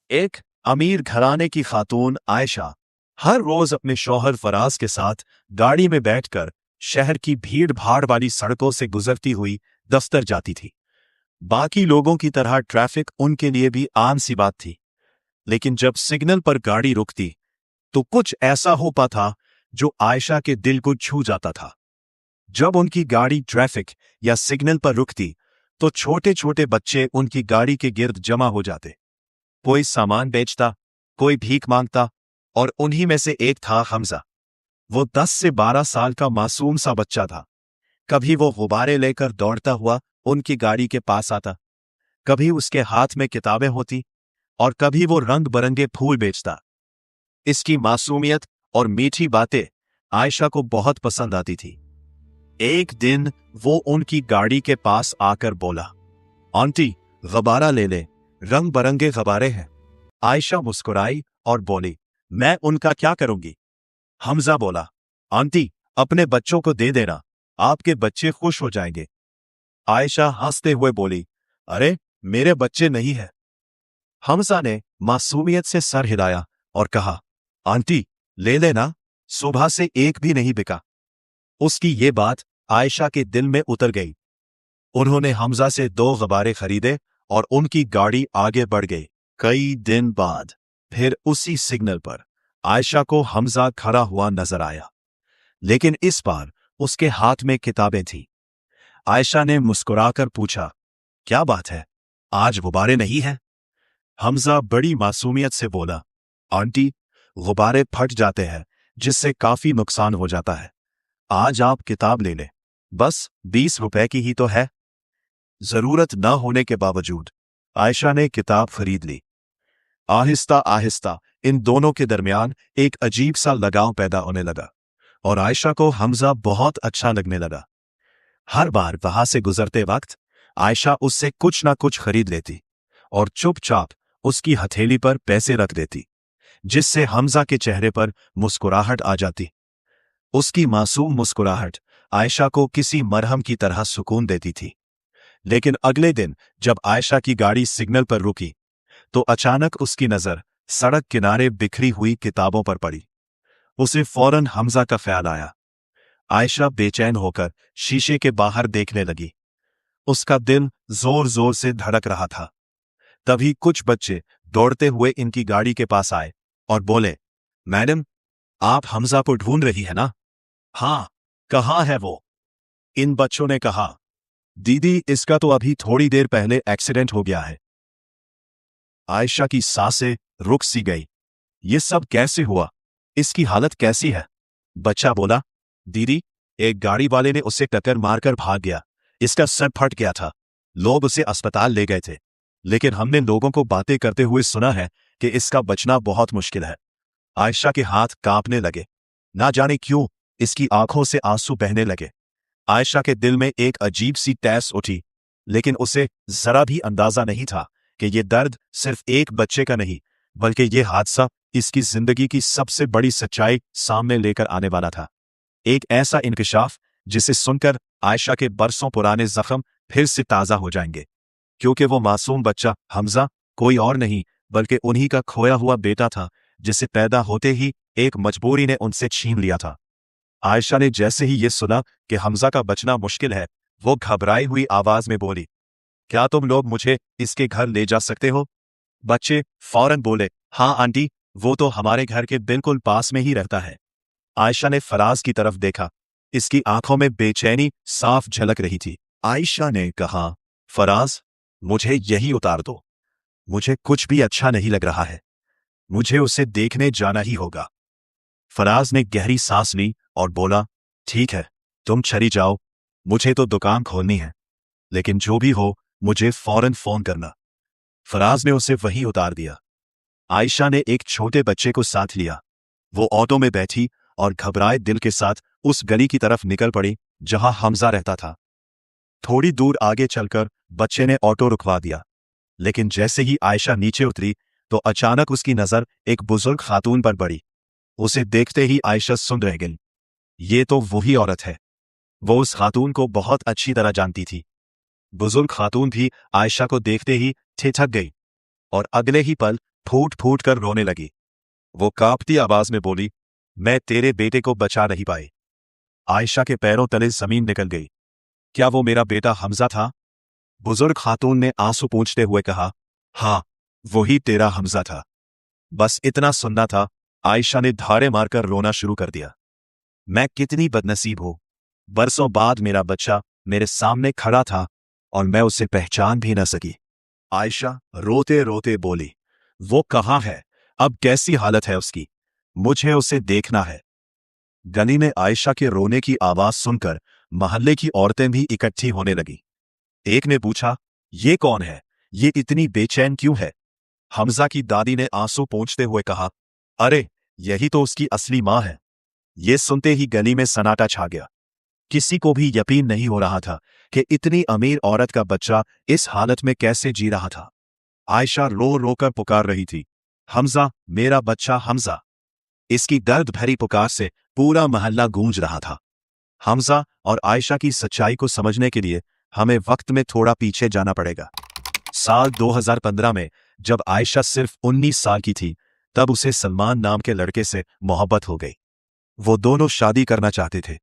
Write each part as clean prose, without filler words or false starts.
एक अमीर घराने की खातून आयशा हर रोज अपने शौहर फराज के साथ गाड़ी में बैठकर शहर की भीड़ भाड़ वाली सड़कों से गुजरती हुई दफ्तर जाती थी। बाकी लोगों की तरह ट्रैफिक उनके लिए भी आम सी बात थी, लेकिन जब सिग्नल पर गाड़ी रुकती तो कुछ ऐसा हो पाता जो आयशा के दिल को छू जाता था। जब उनकी गाड़ी ट्रैफिक या सिग्नल पर रुकती तो छोटे छोटे बच्चे उनकी गाड़ी के गिर्द जमा हो जाते। कोई सामान बेचता, कोई भीख मांगता, और उन्हीं में से एक था हमजा। वो 10 से 12 साल का मासूम सा बच्चा था। कभी वो गुब्बारे लेकर दौड़ता हुआ उनकी गाड़ी के पास आता, कभी उसके हाथ में किताबें होती और कभी वो रंग बरंगे फूल बेचता। इसकी मासूमियत और मीठी बातें आयशा को बहुत पसंद आती थी। एक दिन वो उनकी गाड़ी के पास आकर बोला, आंटी, गुब्बारा ले ले, रंग बरंगे गुब्बारे हैं। आयशा मुस्कुराई और बोली, मैं उनका क्या करूंगी? हमजा बोला, आंटी, अपने बच्चों को दे देना, आपके बच्चे खुश हो जाएंगे। आयशा हंसते हुए बोली, अरे, मेरे बच्चे नहीं है। हमजा ने मासूमियत से सर हिलाया और कहा, आंटी, ले लेना, सुबह से एक भी नहीं बिका। उसकी ये बात आयशा के दिल में उतर गई। उन्होंने हमजा से 2 गुब्बारे खरीदे और उनकी गाड़ी आगे बढ़ गई। कई दिन बाद फिर उसी सिग्नल पर आयशा को हमजा खड़ा हुआ नजर आया, लेकिन इस बार उसके हाथ में किताबें थीं। आयशा ने मुस्कुराकर पूछा, क्या बात है, आज गुब्बारे नहीं हैं? हमजा बड़ी मासूमियत से बोला, आंटी, गुब्बारे फट जाते हैं, जिससे काफी नुकसान हो जाता है। आज आप किताब ले लें, बस 20 रुपए की ही तो है। जरूरत न होने के बावजूद आयशा ने किताब खरीद ली। आहिस्ता आहिस्ता इन दोनों के दरमियान एक अजीब सा लगाव पैदा होने लगा और आयशा को हमजा बहुत अच्छा लगने लगा। हर बार वहां से गुजरते वक्त आयशा उससे कुछ ना कुछ खरीद लेती और चुपचाप उसकी हथेली पर पैसे रख देती, जिससे हमजा के चेहरे पर मुस्कुराहट आ जाती। उसकी मासूम मुस्कुराहट आयशा को किसी मरहम की तरह सुकून देती थी। लेकिन अगले दिन जब आयशा की गाड़ी सिग्नल पर रुकी तो अचानक उसकी नजर सड़क किनारे बिखरी हुई किताबों पर पड़ी। उसे फौरन हमजा का ख्याल आया। आयशा बेचैन होकर शीशे के बाहर देखने लगी। उसका दिल जोर जोर से धड़क रहा था। तभी कुछ बच्चे दौड़ते हुए इनकी गाड़ी के पास आए और बोले, मैडम, आप हमजा को ढूंढ रही है ना? हाँ, कहाँ है वो? इन बच्चों ने कहा, दीदी, इसका तो अभी थोड़ी देर पहले एक्सीडेंट हो गया है। आयशा की सांसें रुक सी गई। ये सब कैसे हुआ? इसकी हालत कैसी है? बच्चा बोला, दीदी, एक गाड़ी वाले ने उसे टक्कर मारकर भाग गया। इसका सर फट गया था। लोग उसे अस्पताल ले गए थे, लेकिन हमने लोगों को बातें करते हुए सुना है कि इसका बचना बहुत मुश्किल है। आयशा के हाथ कांपने लगे। ना जाने क्यों इसकी आंखों से आंसू बहने लगे। आयशा के दिल में एक अजीब सी तैस उठी, लेकिन उसे जरा भी अंदाजा नहीं था कि ये दर्द सिर्फ एक बच्चे का नहीं, बल्कि ये हादसा इसकी जिंदगी की सबसे बड़ी सच्चाई सामने लेकर आने वाला था। एक ऐसा इंकशाफ जिसे सुनकर आयशा के बरसों पुराने जख्म फिर से ताजा हो जाएंगे, क्योंकि वो मासूम बच्चा हमजा कोई और नहीं बल्कि उन्हीं का खोया हुआ बेटा था, जिसे पैदा होते ही एक मजबूरी ने उनसे छीन लिया था। आयशा ने जैसे ही ये सुना कि हमजा का बचना मुश्किल है, वो घबराई हुई आवाज में बोली, क्या तुम लोग मुझे इसके घर ले जा सकते हो? बच्चे फौरन बोले, हाँ आंटी, वो तो हमारे घर के बिल्कुल पास में ही रहता है। आयशा ने फराज की तरफ देखा। इसकी आंखों में बेचैनी साफ झलक रही थी। आयशा ने कहा, फराज, मुझे यही उतार दो। मुझे कुछ भी अच्छा नहीं लग रहा है। मुझे उसे देखने जाना ही होगा। फराज ने गहरी सांस ली और बोला, ठीक है, तुम चली जाओ, मुझे तो दुकान खोलनी है, लेकिन जो भी हो मुझे फौरन फोन करना। फराज ने उसे वहीं उतार दिया। आयशा ने एक छोटे बच्चे को साथ लिया। वो ऑटो में बैठी और घबराए दिल के साथ उस गली की तरफ निकल पड़ी जहां हमजा रहता था। थोड़ी दूर आगे चलकर बच्चे ने ऑटो रुकवा दिया, लेकिन जैसे ही आयशा नीचे उतरी तो अचानक उसकी नजर एक बुजुर्ग खातून पर पड़ी। उसे देखते ही आयशा सुन रह गई। ये तो वही औरत है। वो उस खातून को बहुत अच्छी तरह जानती थी। बुजुर्ग खातून भी आयशा को देखते ही ठिठक गई और अगले ही पल फूट फूट कर रोने लगी। वो कांपती आवाज में बोली, मैं तेरे बेटे को बचा नहीं पाई। आयशा के पैरों तले जमीन निकल गई। क्या वो मेरा बेटा हमजा था? बुजुर्ग खातून ने आंसू पोंछते हुए कहा, हाँ, वही तेरा हमजा था। बस इतना सुनना था। आयशा ने धारे मारकर रोना शुरू कर दिया। मैं कितनी बदनसीब हूं। बरसों बाद मेरा बच्चा मेरे सामने खड़ा था और मैं उसे पहचान भी न सकी। आयशा रोते रोते बोली, वो कहाँ है? अब कैसी हालत है उसकी? मुझे उसे देखना है। गली में आयशा के रोने की आवाज सुनकर मोहल्ले की औरतें भी इकट्ठी होने लगी। एक ने पूछा, ये कौन है? ये इतनी बेचैन क्यों है? हमजा की दादी ने आंसू पोंछते हुए कहा, अरे, यही तो उसकी असली मां है। ये सुनते ही गली में सन्नाटा छा गया। किसी को भी यकीन नहीं हो रहा था कि इतनी अमीर औरत का बच्चा इस हालत में कैसे जी रहा था। आयशा रो रो कर पुकार रही थी, हमजा, मेरा बच्चा हमजा। इसकी दर्द भरी पुकार से पूरा मोहल्ला गूंज रहा था। हमजा और आयशा की सच्चाई को समझने के लिए हमें वक्त में थोड़ा पीछे जाना पड़ेगा। साल 2015 में जब आयशा सिर्फ 19 साल की थी, तब उसे सलमान नाम के लड़के से मोहब्बत हो गई। वो दोनों शादी करना चाहते थे,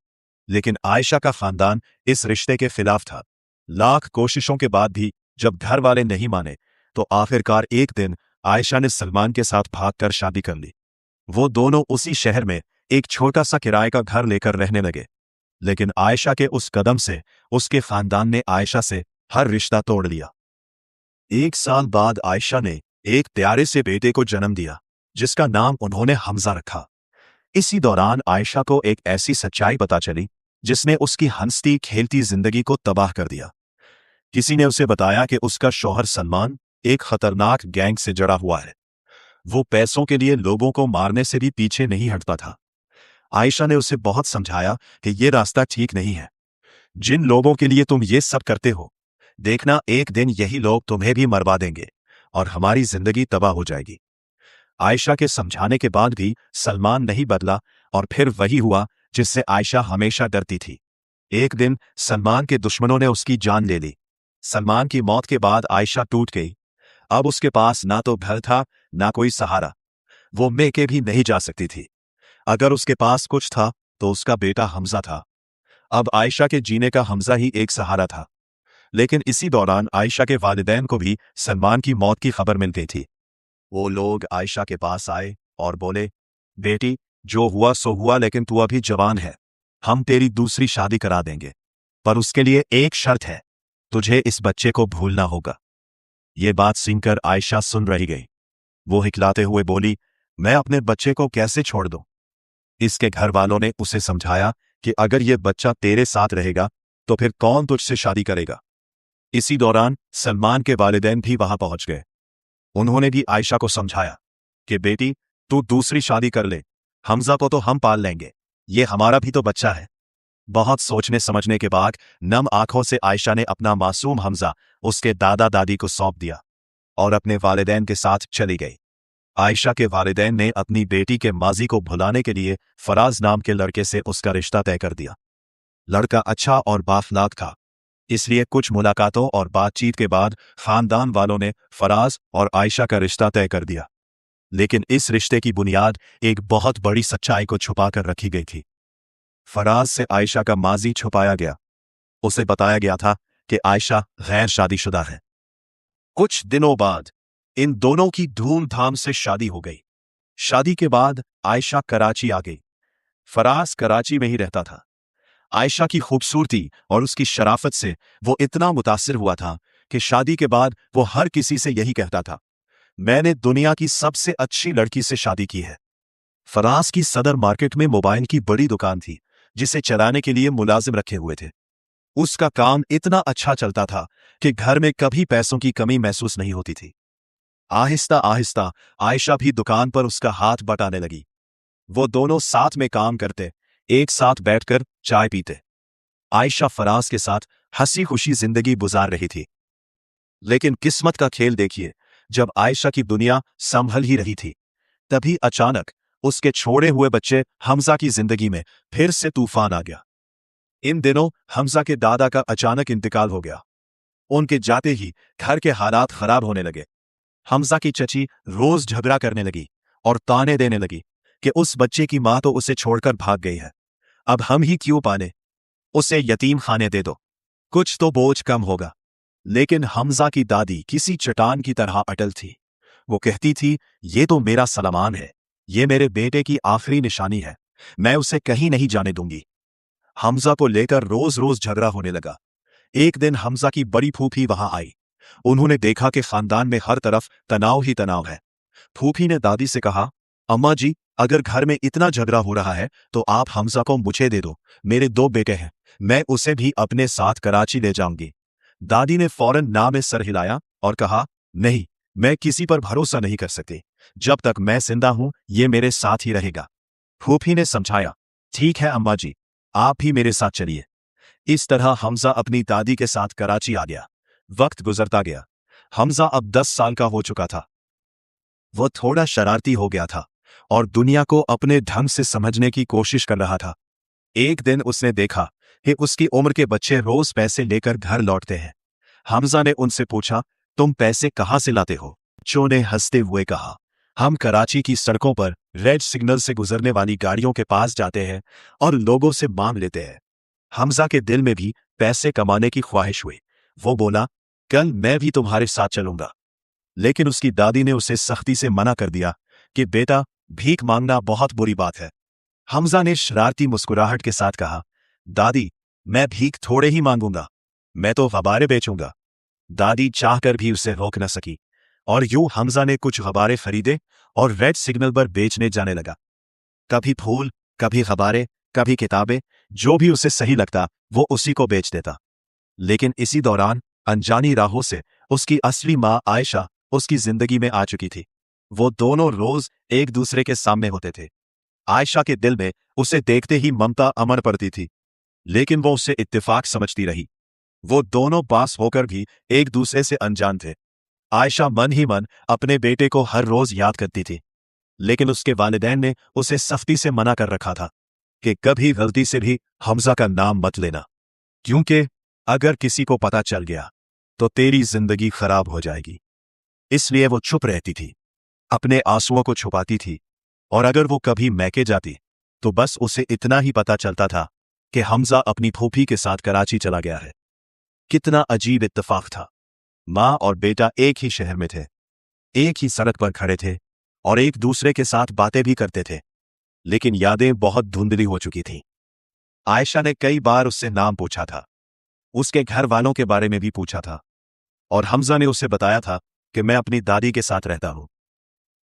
लेकिन आयशा का खानदान इस रिश्ते के खिलाफ था। लाख कोशिशों के बाद भी जब घर वाले नहीं माने, तो आखिरकार एक दिन आयशा ने सलमान के साथ भागकर शादी कर ली। वो दोनों उसी शहर में एक छोटा सा किराए का घर लेकर रहने लगे। लेकिन आयशा के उस कदम से उसके खानदान ने आयशा से हर रिश्ता तोड़ लिया। एक साल बाद आयशा ने एक प्यारे से बेटे को जन्म दिया, जिसका नाम उन्होंने हमजा रखा। इसी दौरान आयशा को एक ऐसी सच्चाई पता चली जिसने उसकी हंसती खेलती जिंदगी को तबाह कर दिया। किसी ने उसे बताया कि उसका शौहर सलमान एक खतरनाक गैंग से जड़ा हुआ है। वो पैसों के लिए लोगों को मारने से भी पीछे नहीं हटता था। आयशा ने उसे बहुत समझाया कि ये रास्ता ठीक नहीं है। जिन लोगों के लिए तुम ये सब करते हो, देखना एक दिन यही लोग तुम्हें भी मरवा देंगे और हमारी जिंदगी तबाह हो जाएगी। आयशा के समझाने के बाद भी सलमान नहीं बदला और फिर वही हुआ जिससे आयशा हमेशा डरती थी। एक दिन सलमान के दुश्मनों ने उसकी जान ले ली। सलमान की मौत के बाद आयशा टूट गई। अब उसके पास ना तो घर था, ना कोई सहारा। वो मेके भी नहीं जा सकती थी। अगर उसके पास कुछ था तो उसका बेटा हमजा था। अब आयशा के जीने का हमजा ही एक सहारा था। लेकिन इसी दौरान आयशा के वालिदैन को भी सलमान की मौत की खबर मिल गई थी। वो लोग आयशा के पास आए और बोले, बेटी, जो हुआ सो हुआ, लेकिन तू अभी जवान है। हम तेरी दूसरी शादी करा देंगे, पर उसके लिए एक शर्त है, तुझे इस बच्चे को भूलना होगा। ये बात सुनकर आयशा सुन रही गई। वो हिकलाते हुए बोली, मैं अपने बच्चे को कैसे छोड़ दूं? इसके घर वालों ने उसे समझाया कि अगर ये बच्चा तेरे साथ रहेगा तो फिर कौन तुझसे शादी करेगा। इसी दौरान सलमान के वालिदैन भी वहां पहुंच गए। उन्होंने भी आयशा को समझाया कि बेटी, तू दूसरी शादी कर ले, हमजा को तो हम पाल लेंगे, ये हमारा भी तो बच्चा है। बहुत सोचने समझने के बाद नम आंखों से आयशा ने अपना मासूम हमजा उसके दादा दादी को सौंप दिया और अपने वालिदैन के साथ चली गई। आयशा के वालिदैन ने अपनी बेटी के माजी को भुलाने के लिए फराज नाम के लड़के से उसका रिश्ता तय कर दिया। लड़का अच्छा और बाखलाक था, इसलिए कुछ मुलाकातों और बातचीत के बाद खानदान वालों ने फराज और आयशा का रिश्ता तय कर दिया। लेकिन इस रिश्ते की बुनियाद एक बहुत बड़ी सच्चाई को छुपाकर रखी गई थी। फराज से आयशा का माजी छुपाया गया। उसे बताया गया था कि आयशा गैर शादीशुदा है। कुछ दिनों बाद इन दोनों की धूमधाम से शादी हो गई। शादी के बाद आयशा कराची आ गई। फराज कराची में ही रहता था। आयशा की खूबसूरती और उसकी शराफत से वो इतना मुतासिर हुआ था कि शादी के बाद वो हर किसी से यही कहता था, मैंने दुनिया की सबसे अच्छी लड़की से शादी की है। फराज की सदर मार्केट में मोबाइल की बड़ी दुकान थी, जिसे चलाने के लिए मुलाजिम रखे हुए थे। उसका काम इतना अच्छा चलता था कि घर में कभी पैसों की कमी महसूस नहीं होती थी। आहिस्ता आहिस्ता आयशा भी दुकान पर उसका हाथ बटाने लगी। वो दोनों साथ में काम करते, एक साथ बैठकर चाय पीते। आयशा फराज के साथ हंसी खुशी जिंदगी गुजार रही थी। लेकिन किस्मत का खेल देखिए, जब आयशा की दुनिया संभल ही रही थी, तभी अचानक उसके छोड़े हुए बच्चे हमजा की जिंदगी में फिर से तूफान आ गया। इन दिनों हमजा के दादा का अचानक इंतकाल हो गया। उनके जाते ही घर के हालात खराब होने लगे। हमजा की चची रोज झगड़ा करने लगी और ताने देने लगी कि उस बच्चे की मां तो उसे छोड़कर भाग गई है, अब हम ही क्यों पाले, उसे यतीम खाने दे दो, कुछ तो बोझ कम होगा। लेकिन हमजा की दादी किसी चट्टान की तरह अटल थी। वो कहती थी, ये तो मेरा सलमान है, ये मेरे बेटे की आखिरी निशानी है, मैं उसे कहीं नहीं जाने दूंगी। हमजा को लेकर रोज रोज झगड़ा होने लगा। एक दिन हमजा की बड़ी फूफी वहां आई। उन्होंने देखा कि खानदान में हर तरफ तनाव ही तनाव है। फूफी ने दादी से कहा, अम्मा जी, अगर घर में इतना झगड़ा हो रहा है तो आप हमजा को मुझे दे दो, मेरे 2 बेटे हैं, मैं उसे भी अपने साथ कराची ले जाऊंगी। दादी ने फौरन ना में सर हिलाया और कहा, नहीं, मैं किसी पर भरोसा नहीं कर सकती, जब तक मैं जिंदा हूं ये मेरे साथ ही रहेगा। फूफी ने समझाया, ठीक है अम्मा जी, आप ही मेरे साथ चलिए। इस तरह हमजा अपनी दादी के साथ कराची आ गया। वक्त गुजरता गया। हमजा अब 10 साल का हो चुका था। वो थोड़ा शरारती हो गया था और दुनिया को अपने ढंग से समझने की कोशिश कर रहा था। एक दिन उसने देखा कि उसकी उम्र के बच्चे रोज पैसे लेकर घर लौटते हैं। हमजा ने उनसे पूछा, तुम पैसे कहां से लाते हो? बच्चों ने हंसते हुए कहा, हम कराची की सड़कों पर रेड सिग्नल से गुजरने वाली गाड़ियों के पास जाते हैं और लोगों से मांग लेते हैं। हमजा के दिल में भी पैसे कमाने की ख्वाहिश हुई। वो बोला, कल मैं भी तुम्हारे साथ चलूंगा। लेकिन उसकी दादी ने उसे सख्ती से मना कर दिया कि बेटा, भीख मांगना बहुत बुरी बात है। हमजा ने शरारती मुस्कुराहट के साथ कहा, दादी, मैं भीख थोड़े ही मांगूंगा, मैं तो गबारे बेचूंगा। दादी चाहकर भी उसे रोक न सकी और यूं हमजा ने कुछ गबारे खरीदे और रेड सिग्नल पर बेचने जाने लगा। कभी फूल, कभी गबारे, कभी किताबें, जो भी उसे सही लगता वो उसी को बेच देता। लेकिन इसी दौरान अनजानी राहों से उसकी असली मां आयशा उसकी जिंदगी में आ चुकी थी। वो दोनों रोज एक दूसरे के सामने होते थे। आयशा के दिल में उसे देखते ही ममता अमर पड़ती थी, लेकिन वो उसे इत्तेफाक समझती रही। वो दोनों पास होकर भी एक दूसरे से अनजान थे। आयशा मन ही मन अपने बेटे को हर रोज याद करती थी, लेकिन उसके वालिदैन ने उसे सख्ती से मना कर रखा था कि कभी गलती से भी हमजा का नाम मत लेना, क्योंकि अगर किसी को पता चल गया तो तेरी जिंदगी खराब हो जाएगी। इसलिए वो चुप रहती थी, अपने आंसुओं को छुपाती थी, और अगर वो कभी मैके जाती तो बस उसे इतना ही पता चलता था कि हमजा अपनी फूफी के साथ कराची चला गया है। कितना अजीब इत्तेफाक था। मां और बेटा एक ही शहर में थे, एक ही सड़क पर खड़े थे और एक दूसरे के साथ बातें भी करते थे, लेकिन यादें बहुत धुंधली हो चुकी थीं। आयशा ने कई बार उससे नाम पूछा था, उसके घर वालों के बारे में भी पूछा था, और हमजा ने उसे बताया था कि मैं अपनी दादी के साथ रहता हूं।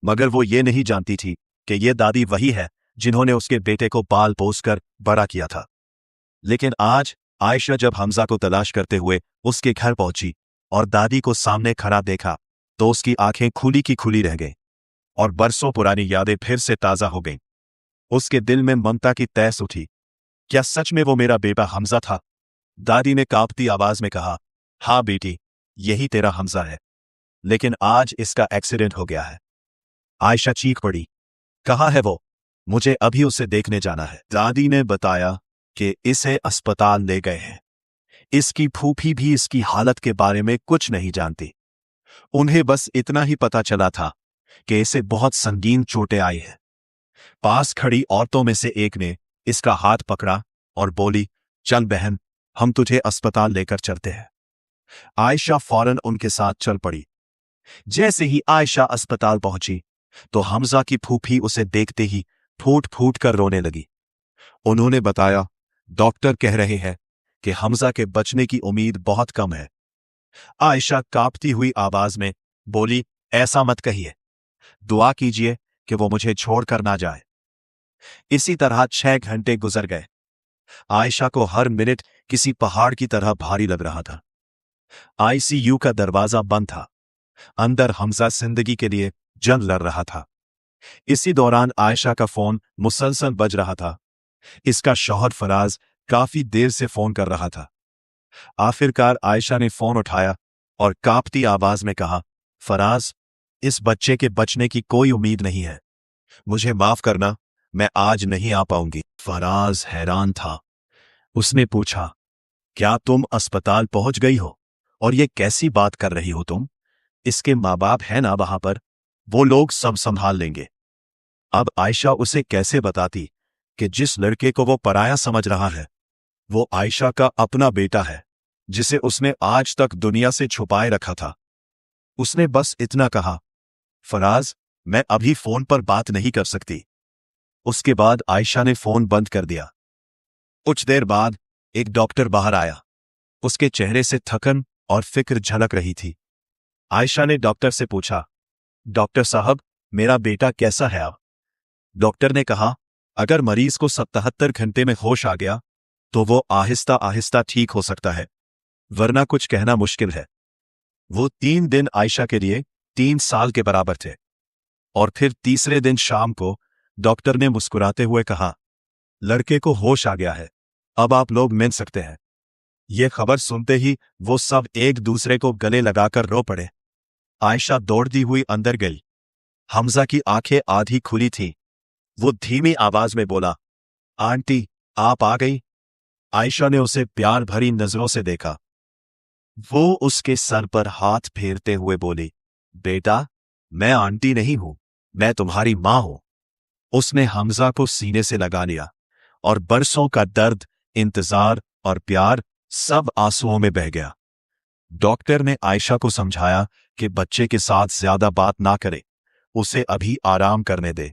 मगर वो ये नहीं जानती थी कि ये दादी वही है जिन्होंने उसके बेटे को पाल पोस कर बड़ा किया था। लेकिन आज आयशा जब हमजा को तलाश करते हुए उसके घर पहुंची और दादी को सामने खड़ा देखा तो उसकी आंखें खुली की खुली रह गईं और बरसों पुरानी यादें फिर से ताजा हो गईं। उसके दिल में ममता की तैस उठी। क्या सच में वो मेरा बेटा हमजा था? दादी ने कांपती आवाज में कहा, हाँ बेटी, यही तेरा हमजा है, लेकिन आज इसका एक्सीडेंट हो गया है। आयशा चीख पड़ी, कहाँ है वो? मुझे अभी उसे देखने जाना है। दादी ने बताया कि इसे अस्पताल ले गए हैं। इसकी फूफी भी इसकी हालत के बारे में कुछ नहीं जानती। उन्हें बस इतना ही पता चला था कि इसे बहुत संगीन चोटें आई हैं। पास खड़ी औरतों में से एक ने इसका हाथ पकड़ा और बोली, चल बहन, हम तुझे अस्पताल लेकर चलते हैं। आयशा फौरन उनके साथ चल पड़ी। जैसे ही आयशा अस्पताल पहुंची तो हमजा की फूफी उसे देखते ही फूट फूट कर रोने लगी। उन्होंने बताया, डॉक्टर कह रहे हैं कि हमजा के बचने की उम्मीद बहुत कम है। आयशा कांपती हुई आवाज में बोली, ऐसा मत कहिए, दुआ कीजिए कि वो मुझे छोड़कर ना जाए। इसी तरह 6 घंटे गुजर गए। आयशा को हर मिनट किसी पहाड़ की तरह भारी लग रहा था। आईसीयू का दरवाजा बंद था। अंदर हमजा जिंदगी के लिए जंग लड़ रहा था। इसी दौरान आयशा का फोन मुसलसल बज रहा था। इसका शौहर फराज काफी देर से फोन कर रहा था। आखिरकार आयशा ने फोन उठाया और कांपती आवाज में कहा, फराज, इस बच्चे के बचने की कोई उम्मीद नहीं है, मुझे माफ करना, मैं आज नहीं आ पाऊंगी। फराज हैरान था। उसने पूछा, क्या तुम अस्पताल पहुंच गई हो? और ये कैसी बात कर रही हो तुम? इसके माँ बाप है ना वहां पर, वो लोग सब संभाल लेंगे। अब आयशा उसे कैसे बताती कि जिस लड़के को वो पराया समझ रहा है वो आयशा का अपना बेटा है, जिसे उसने आज तक दुनिया से छुपाए रखा था। उसने बस इतना कहा, फराज, मैं अभी फोन पर बात नहीं कर सकती। उसके बाद आयशा ने फोन बंद कर दिया। कुछ देर बाद एक डॉक्टर बाहर आया। उसके चेहरे से थकन और फिक्र झलक रही थी। आयशा ने डॉक्टर से पूछा, डॉक्टर साहब, मेरा बेटा कैसा है अब? डॉक्टर ने कहा, अगर मरीज को 77 घंटे में होश आ गया तो वो आहिस्ता आहिस्ता ठीक हो सकता है, वरना कुछ कहना मुश्किल है। वो 3 दिन आयशा के लिए 3 साल के बराबर थे। और फिर तीसरे दिन शाम को डॉक्टर ने मुस्कुराते हुए कहा, लड़के को होश आ गया है, अब आप लोग मिल सकते हैं। ये खबर सुनते ही वो सब एक दूसरे को गले लगाकर रो पड़े। आयशा दौड़ती हुई अंदर गई। हमजा की आंखें आधी खुली थीं। वो धीमी आवाज में बोला, आंटी, आप आ गई। आयशा ने उसे प्यार भरी नजरों से देखा। वो उसके सर पर हाथ फेरते हुए बोली, बेटा, मैं आंटी नहीं हूं, मैं तुम्हारी मां हूं। उसने हमजा को सीने से लगा लिया और बरसों का दर्द, इंतजार और प्यार सब आंसुओं में बह गया। डॉक्टर ने आयशा को समझाया कि बच्चे के साथ ज्यादा बात ना करे, उसे अभी आराम करने दे।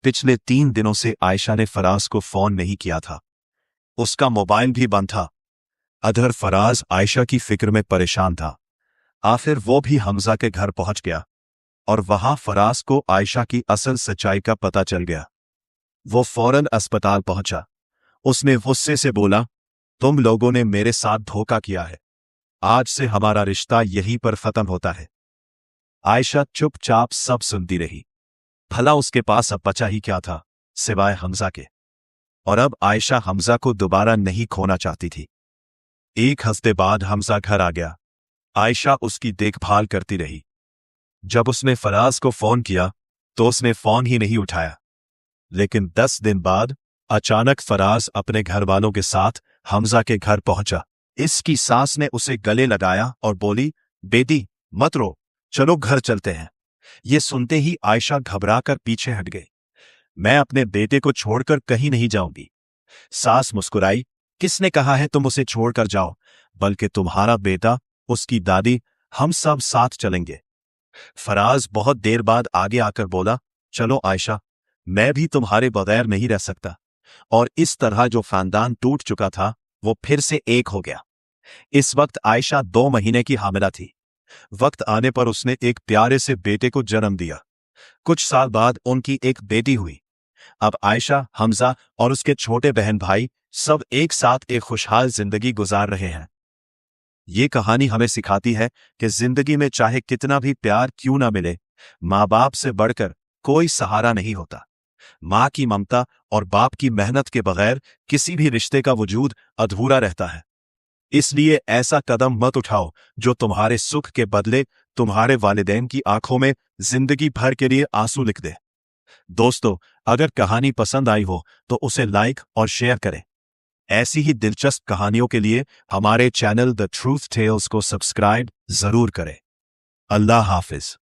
पिछले 3 दिनों से आयशा ने फराज को फोन नहीं किया था। उसका मोबाइल भी बंद था। अधर फराज आयशा की फिक्र में परेशान था। आखिर वो भी हमजा के घर पहुंच गया और वहां फराज को आयशा की असल सच्चाई का पता चल गया। वो फौरन अस्पताल पहुंचा। उसने गुस्से से बोला, तुम लोगों ने मेरे साथ धोखा किया है, आज से हमारा रिश्ता यहीं पर खत्म होता है। आयशा चुपचाप सब सुनती रही। भला उसके पास अब बचा ही क्या था सिवाय हमजा के। और अब आयशा हमजा को दोबारा नहीं खोना चाहती थी। 1 हफ्ते बाद हमजा घर आ गया। आयशा उसकी देखभाल करती रही। जब उसने फराज को फोन किया तो उसने फोन ही नहीं उठाया। लेकिन 10 दिन बाद अचानक फराज अपने घर वालों के साथ हमजा के घर पहुंचा। इसकी सास ने उसे गले लगाया और बोली, बेटी, मत रो, चलो घर चलते हैं। ये सुनते ही आयशा घबराकर पीछे हट गई। मैं अपने बेटे को छोड़कर कहीं नहीं जाऊंगी। सास मुस्कुराई, किसने कहा है तुम उसे छोड़कर जाओ, बल्कि तुम्हारा बेटा, उसकी दादी, हम सब साथ चलेंगे। फराज बहुत देर बाद आगे आकर बोला, चलो आयशा, मैं भी तुम्हारे बगैर नहीं रह सकता। और इस तरह जो खानदान टूट चुका था वो फिर से एक हो गया। इस वक्त आयशा 2 महीने की हामिला थी। वक्त आने पर उसने एक प्यारे से बेटे को जन्म दिया। कुछ साल बाद उनकी एक बेटी हुई। अब आयशा, हमजा और उसके छोटे बहन भाई सब एक साथ एक खुशहाल जिंदगी गुजार रहे हैं। ये कहानी हमें सिखाती है कि जिंदगी में चाहे कितना भी प्यार क्यों ना मिले, माँ बाप से बढ़कर कोई सहारा नहीं होता। माँ की ममता और बाप की मेहनत के बगैर किसी भी रिश्ते का वजूद अधूरा रहता है। इसलिए ऐसा कदम मत उठाओ जो तुम्हारे सुख के बदले तुम्हारे वालिदैन की आंखों में जिंदगी भर के लिए आंसू लिख दे। दोस्तों, अगर कहानी पसंद आई हो तो उसे लाइक और शेयर करें। ऐसी ही दिलचस्प कहानियों के लिए हमारे चैनल द ट्रूथ टेल्स को सब्सक्राइब जरूर करें। अल्लाह हाफिज।